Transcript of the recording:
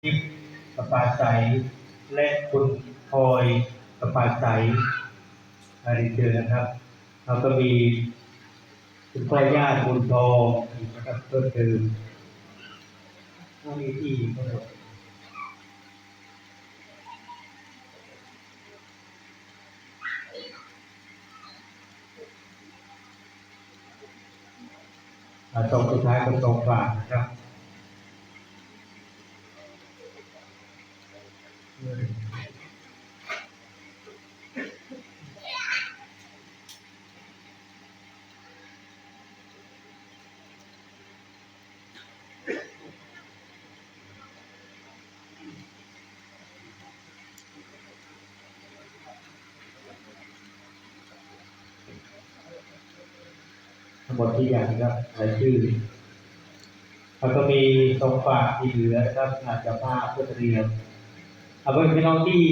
ทิพย์ประภาใสและคุณพลอยประภาใสเรียนเชิญนะครับเราก็มีคุณพ่อย่าบุญทองอีกนะครับเพิ่มเติมก็มีที่ทั้งหมดตรงสุดท้ายก็ตรงฝากนะครับทั้งหมดที่อย่างนะครับรายชื่อแล้วก็มีตรงฝากที่เหลือนะครับอาจจะผ้าเพื่อเตรียมเอาไว้พี่น้องที่